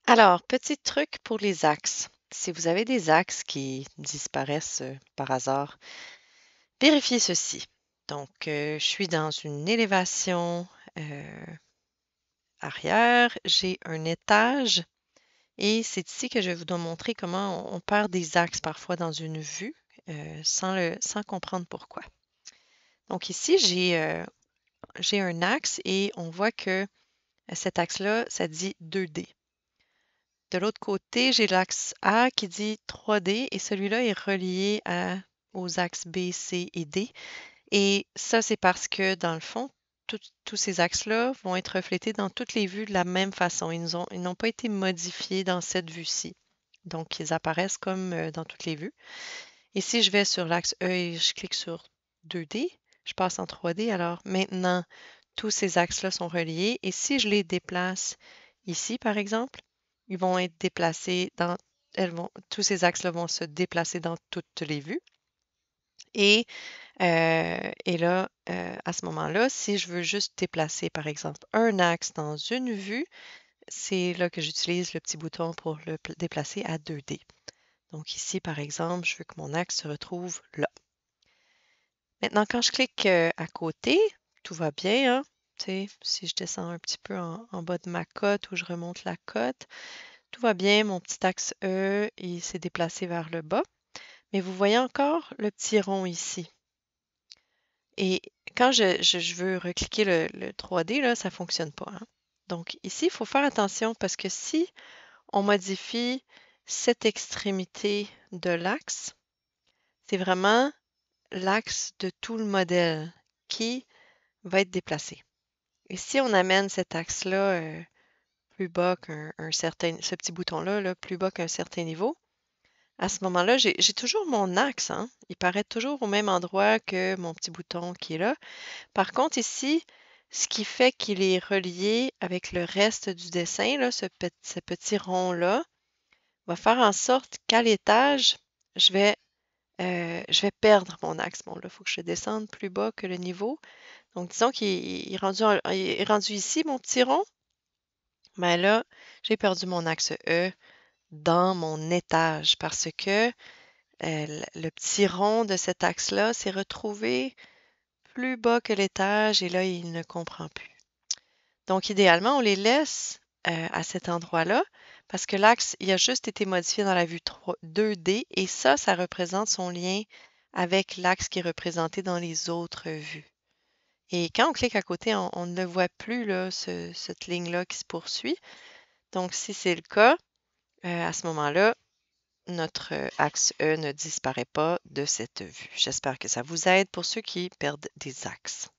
Alors, petit truc pour les axes. Si vous avez des axes qui disparaissent par hasard, vérifiez ceci. Donc, je suis dans une élévation arrière, j'ai un étage et c'est ici que je vais vous montrer comment on perd des axes parfois dans une vue sans comprendre pourquoi. Donc ici, j'ai un axe et on voit que cet axe-là, ça dit 2D. De l'autre côté, j'ai l'axe A qui dit 3D et celui-là est relié aux axes B, C et D. Et ça, c'est parce que, dans le fond, tous ces axes-là vont être reflétés dans toutes les vues de la même façon. Ils n'ont pas été modifiés dans cette vue-ci. Donc, ils apparaissent comme dans toutes les vues. Et si je vais sur l'axe E et je clique sur 2D, je passe en 3D. Alors, maintenant, tous ces axes-là sont reliés. Et si je les déplace ici, par exemple, ils vont être déplacés tous ces axes-là vont se déplacer dans toutes les vues. Et là, à ce moment-là, si je veux juste déplacer, par exemple, un axe dans une vue, c'est là que j'utilise le petit bouton pour le déplacer à 2D. Donc ici, par exemple, je veux que mon axe se retrouve là. Maintenant, quand je clique à côté, tout va bien, hein? Tu sais, si je descends un petit peu en bas de ma cote ou je remonte la cote, tout va bien, mon petit axe E, il s'est déplacé vers le bas. Mais vous voyez encore le petit rond ici. Et quand je veux recliquer le 3D, là, ça ne fonctionne pas, hein. Donc ici, il faut faire attention parce que si on modifie cette extrémité de l'axe, c'est vraiment l'axe de tout le modèle qui va être déplacé. Et si on amène cet axe-là plus bas ce petit bouton-là, là, plus bas qu'un certain niveau, à ce moment-là, j'ai toujours mon axe, hein. Il paraît toujours au même endroit que mon petit bouton qui est là. Par contre, ici, ce qui fait qu'il est relié avec le reste du dessin, là, ce petit rond-là, va faire en sorte qu'à l'étage, je vais, je vais perdre mon axe. Bon, là, il faut que je descende plus bas que le niveau. Donc, disons qu'il est rendu, il est rendu ici, mon petit rond. Mais là, j'ai perdu mon axe E dans mon étage parce que le petit rond de cet axe-là s'est retrouvé plus bas que l'étage et là, il ne comprend plus. Donc, idéalement, on les laisse à cet endroit-là parce que l'axe, il a juste été modifié dans la vue 2D et ça représente son lien avec l'axe qui est représenté dans les autres vues. Et quand on clique à côté, on ne voit plus là, cette ligne-là qui se poursuit. Donc, si c'est le cas, à ce moment-là, notre axe E ne disparaît pas de cette vue. J'espère que ça vous aide pour ceux qui perdent des axes.